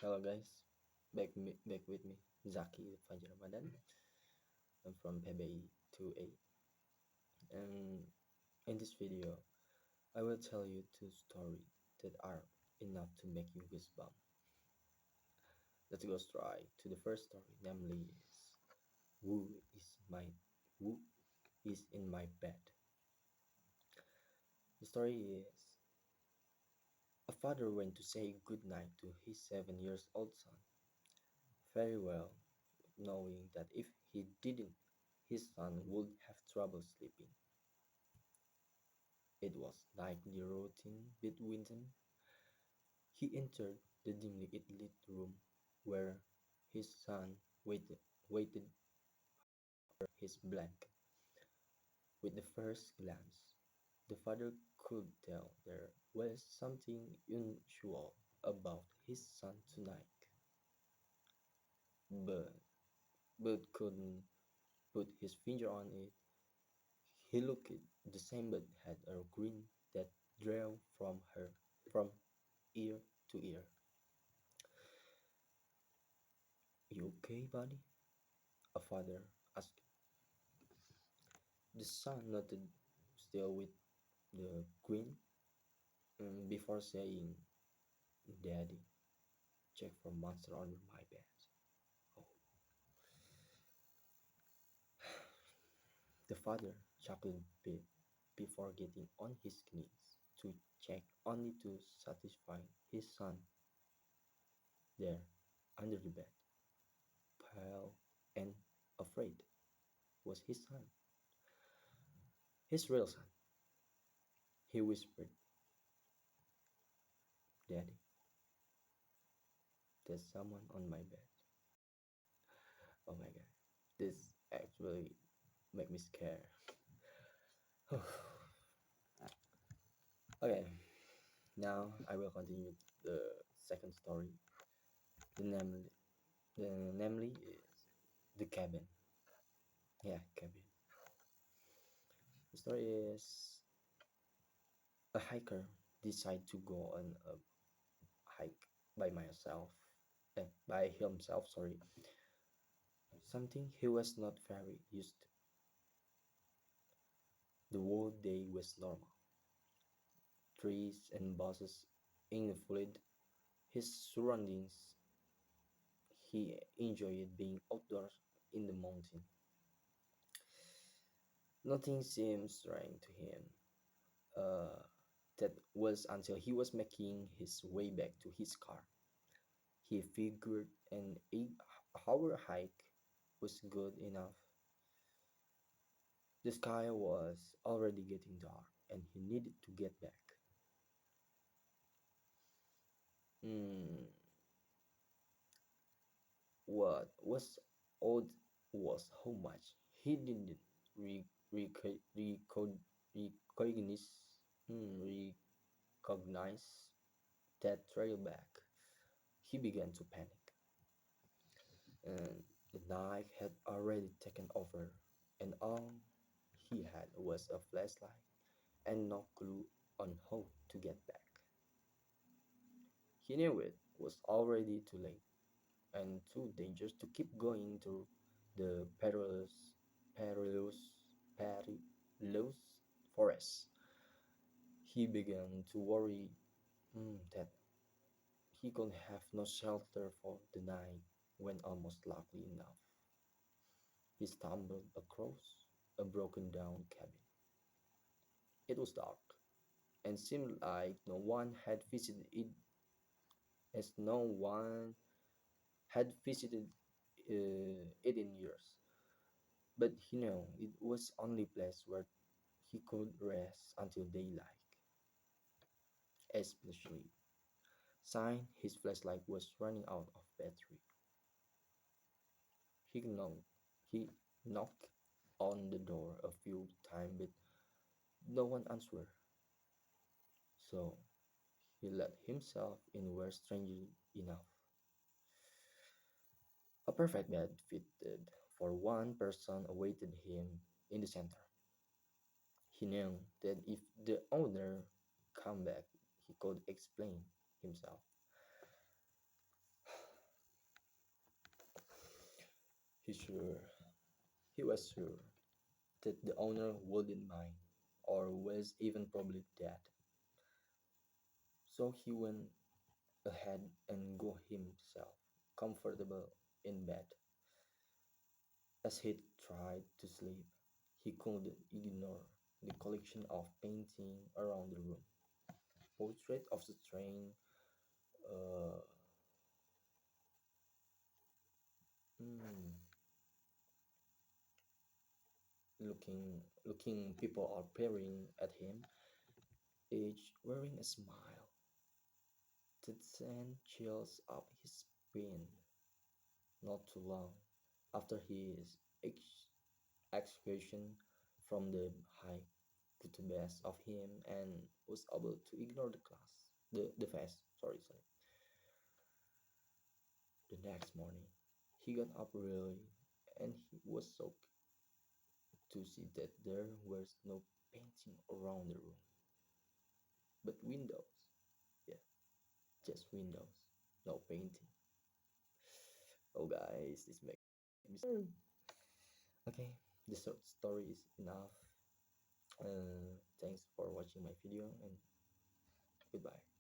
Hello guys, back with me, Zaki Fajar Ramadan. I'm from PBI 2A, and in this video, I will tell you two stories that are enough to make you goosebump. Let's go straight to the first story, namely is who is my who is in my bed. The story is a father went to say good night to his 7 years old son, very well knowing that if he didn't, his son would have trouble sleeping. It was like the routine between them. He entered the dimly lit room where his son waited for his blanket. With the first glance, the father could tell there was something unusual about his son tonight, but couldn't put his finger on it. He looked the same but had a grin that drove from ear to ear. You okay, buddy? A father asked. The son nodded, still with the grin, before saying, Daddy, check for monster under my bed. Oh. The father chuckled a bit before getting on his knees to check, only to satisfy his son there under the bed, pale and afraid, was his son. His real son. He whispered, Daddy, there's someone on my bed. Oh my god, this actually make me scared. Okay, now I will continue the second story. The namely, the namely is the cabin. Yeah, cabin. The story is a hiker decide to go on a hike by himself. Sorry, something he was not very used to. The whole day was normal. Trees and buses in the fluid. His surroundings. He enjoyed being outdoors in the mountain. Nothing seemed strange to him. Uh, that was until he was making his way back to his car. He figured an 8 hour hike was good enough. The sky was already getting dark and he needed to get back. Hmm, what was odd was how much he didn't re- reco- reco- recognize, recognize that trail back. He began to panic, and the night had already taken over, and all he had was a flashlight and no clue on how to get back. He knew it was already too late and too dangerous to keep going through the perilous, perilous forest. He began to worry, that he could have no shelter for the night when almost luckily enough he stumbled across a broken down cabin. It was dark and seemed like no one had visited it, as no one had visited it in years. But he knew it was only place where he could rest until daylight, especially since his flashlight was running out of battery. He knocked, he knocked on the door a few times, but no one answered. So he let himself in where, strangely enough, a perfect bed fitted for one person awaited him in the center. He knew that if the owner came back, he could explain himself. He sure he was sure that the owner wouldn't mind, or was even probably dead. So he went ahead and got himself comfortable in bed. As he tried to sleep, he couldn't ignore the collection of painting around the room. Portrait of the train, uh, mm, looking people are peering at him, each wearing a smile that sent chills up his spine. Not too long after his execution, from the height put the best of him and was able to ignore the face. Sorry. The next morning, he got up early and he was shocked to see that there was no painting around the room, but windows. Yeah, just windows, no painting. Oh, guys, this makes me sad. Okay, the short story is enough. Thanks for watching my video and goodbye.